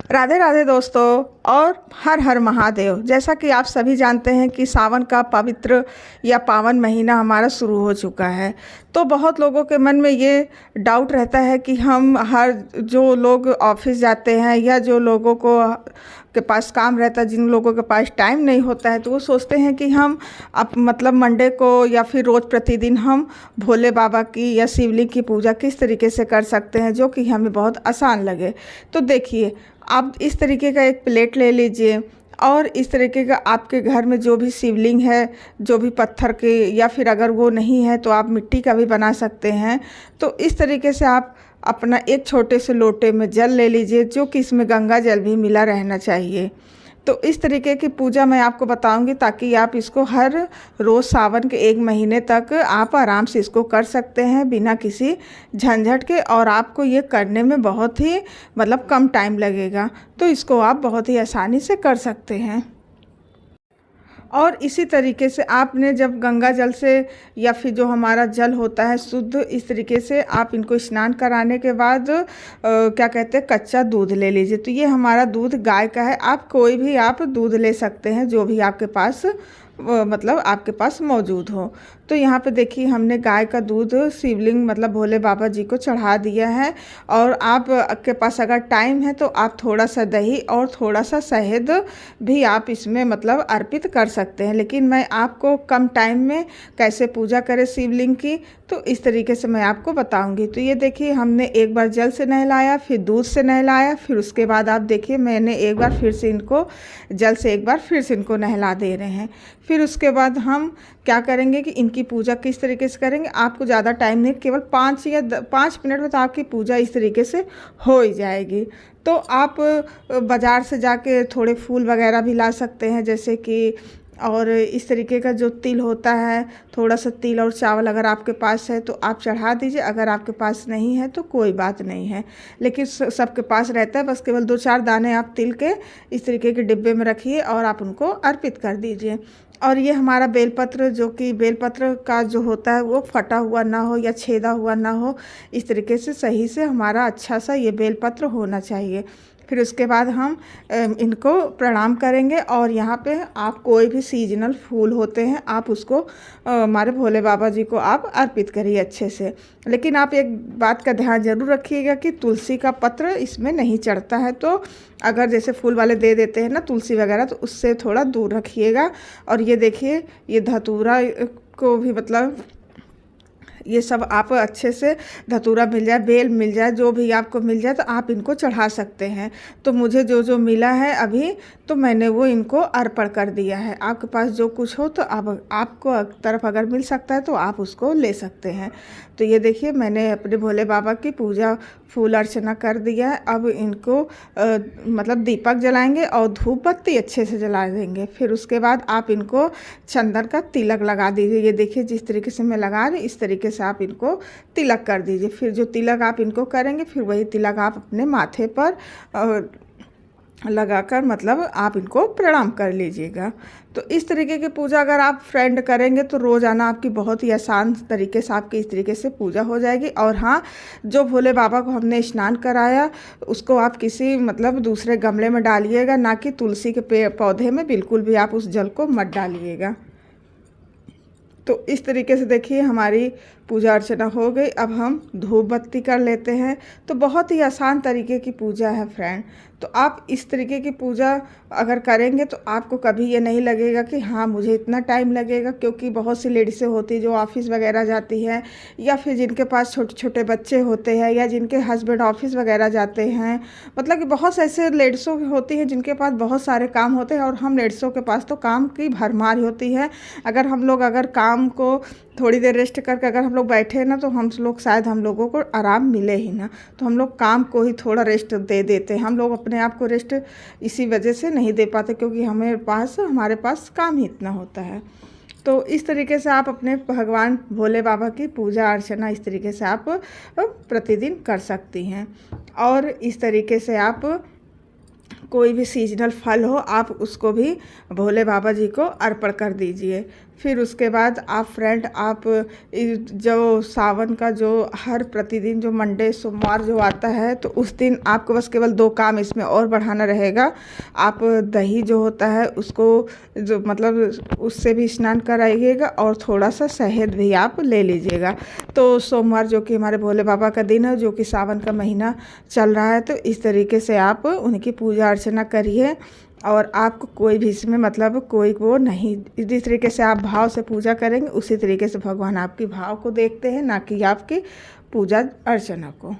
राधे राधे दोस्तों और हर हर महादेव। जैसा कि आप सभी जानते हैं कि सावन का पवित्र या पावन महीना हमारा शुरू हो चुका है। तो बहुत लोगों के मन में ये डाउट रहता है कि हम जो लोग ऑफिस जाते हैं या जो लोगों को के पास काम रहता है, जिन लोगों के पास टाइम नहीं होता है, तो वो सोचते हैं कि हम मतलब मंडे को या फिर रोज़ प्रतिदिन हम भोले बाबा की या शिवलिंग की पूजा किस तरीके से कर सकते हैं जो कि हमें बहुत आसान लगे। तो देखिए, आप इस तरीके का एक प्लेट ले लीजिए और इस तरीके का आपके घर में जो भी शिवलिंग है, जो भी पत्थर के, या फिर अगर वो नहीं है तो आप मिट्टी का भी बना सकते हैं। तो इस तरीके से आप अपना एक छोटे से लोटे में जल ले लीजिए, जो कि इसमें गंगा जल भी मिला रहना चाहिए। तो इस तरीके की पूजा मैं आपको बताऊंगी ताकि आप इसको हर रोज़ सावन के 1 महीने तक आप आराम से इसको कर सकते हैं बिना किसी झंझट के, और आपको ये करने में बहुत ही मतलब कम टाइम लगेगा। तो इसको आप बहुत ही आसानी से कर सकते हैं। और इसी तरीके से आपने जब गंगा जल से या फिर जो हमारा जल होता है शुद्ध, इस तरीके से आप इनको स्नान कराने के बाद क्या कहते हैं, कच्चा दूध ले लीजिए। तो ये हमारा दूध गाय का है, आप कोई भी आप दूध ले सकते हैं जो भी आपके पास मतलब आपके पास मौजूद हो। तो यहाँ पे देखिए, हमने गाय का दूध शिवलिंग मतलब भोले बाबा जी को चढ़ा दिया है। और आपके पास अगर टाइम है तो आप थोड़ा सा दही और थोड़ा सा शहद भी आप इसमें मतलब अर्पित कर सकते हैं। लेकिन मैं आपको कम टाइम में कैसे पूजा करें शिवलिंग की, तो इस तरीके से मैं आपको बताऊंगी। तो ये देखिए, हमने एक बार जल से नहलाया, फिर दूध से नहलाया, फिर उसके बाद आप देखिए मैंने एक बार फिर से इनको जल से एक बार फिर से इनको नहला दे रहे हैं। फिर उसके बाद हम क्या करेंगे कि इनकी पूजा किस तरीके से करेंगे। आपको ज़्यादा टाइम नहीं, केवल 5 मिनट में तो आपकी पूजा इस तरीके से हो ही जाएगी। तो आप बाज़ार से जाके थोड़े फूल वगैरह भी ला सकते हैं, जैसे कि, और इस तरीके का जो तिल होता है, थोड़ा सा तिल और चावल अगर आपके पास है तो आप चढ़ा दीजिए। अगर आपके पास नहीं है तो कोई बात नहीं है, लेकिन सबके पास रहता है। बस केवल 2-4 दाने आप तिल के इस तरीके के डिब्बे में रखिए और आप उनको अर्पित कर दीजिए। और ये हमारा बेलपत्र, जो कि बेलपत्र का जो होता है वो फटा हुआ ना हो या छेदा हुआ ना हो, इस तरीके से सही से हमारा अच्छा सा ये बेलपत्र होना चाहिए। फिर उसके बाद हम इनको प्रणाम करेंगे। और यहाँ पे आप कोई भी सीजनल फूल होते हैं आप उसको हमारे भोले बाबा जी को आप अर्पित करिए अच्छे से। लेकिन आप एक बात का ध्यान ज़रूर रखिएगा कि तुलसी का पत्र इसमें नहीं चढ़ता है। तो अगर जैसे फूल वाले दे देते हैं ना तुलसी वगैरह, तो उससे थोड़ा दूर रखिएगा। और ये देखिए, ये धतूरा को भी मतलब ये सब आप अच्छे से, धतूरा मिल जाए, बेल मिल जाए, जो भी आपको मिल जाए तो आप इनको चढ़ा सकते हैं। तो मुझे जो जो मिला है अभी, तो मैंने वो इनको अर्पण कर दिया है। आपके पास जो कुछ हो तो आपको तरफ अगर मिल सकता है तो आप उसको ले सकते हैं। तो ये देखिए, मैंने अपने भोले बाबा की पूजा फूल अर्चना कर दिया है। अब इनको मतलब दीपक जलाएंगे और धूप बत्ती अच्छे से जला देंगे। फिर उसके बाद आप इनको चंदन का तिलक लगा दीजिए। ये देखिए, जिस तरीके से मैं लगा रही इस तरीके से आप इनको तिलक कर दीजिए। फिर जो तिलक आप इनको करेंगे, फिर वही तिलक आप अपने माथे पर लगाकर मतलब आप इनको प्रणाम कर लीजिएगा। तो इस तरीके की पूजा अगर आप फ्रेंड करेंगे तो रोज़ाना आपकी बहुत ही आसान तरीके से आपकी इस तरीके से पूजा हो जाएगी। और हाँ, जो भोले बाबा को हमने स्नान कराया उसको आप किसी मतलब दूसरे गमले में डालिएगा, ना कि तुलसी के पौधे में बिल्कुल भी आप उस जल को मत डालिएगा। तो इस तरीके से देखिए, हमारी पूजा अर्चना हो गई। अब हम धूप बत्ती कर लेते हैं। तो बहुत ही आसान तरीके की पूजा है फ्रेंड। तो आप इस तरीके की पूजा अगर करेंगे तो आपको कभी ये नहीं लगेगा कि हाँ मुझे इतना टाइम लगेगा, क्योंकि बहुत सी लेडीज़ें होती हैं जो ऑफिस वगैरह जाती हैं, या फिर जिनके पास छोटे छोटे बच्चे होते हैं, या जिनके हस्बैंड ऑफिस वगैरह जाते हैं। मतलब कि बहुत से ऐसे लेडीज़ों होती हैं जिनके पास बहुत सारे काम होते हैं, और हम लेडीज़ों के पास तो काम की भरमार होती है। अगर हम लोग अगर काम को थोड़ी देर रेस्ट करके अगर हम लोग बैठे ना, तो हम लोग शायद हम लोगों को आराम मिले ही ना। तो हम लोग काम को ही थोड़ा रेस्ट दे देते हैं। हम लोग अपने आप को रेस्ट इसी वजह से नहीं दे पाते, क्योंकि हमारे पास काम ही इतना होता है। तो इस तरीके से आप अपने भगवान भोले बाबा की पूजा अर्चना इस तरीके से आप प्रतिदिन कर सकती हैं। और इस तरीके से आप कोई भी सीजनल फल हो आप उसको भी भोले बाबा जी को अर्पण कर दीजिए। फिर उसके बाद आप फ्रेंड आप जो सावन का जो हर प्रतिदिन जो मंडे सोमवार जो आता है तो उस दिन आपको बस केवल 2 काम इसमें और बढ़ाना रहेगा। आप दही जो होता है उसको जो मतलब उससे भी स्नान कराइएगा और थोड़ा सा शहद भी आप ले लीजिएगा। तो सोमवार जो कि हमारे भोले बाबा का दिन है, जो कि सावन का महीना चल रहा है, तो इस तरीके से आप उनकी पूजा अर्चना करिए और आपको कोई भी इसमें मतलब कोई वो नहीं, जिस तरीके से आप भाव से पूजा करेंगे उसी तरीके से भगवान आपकी भाव को देखते हैं, ना कि आपकी पूजा अर्चना को।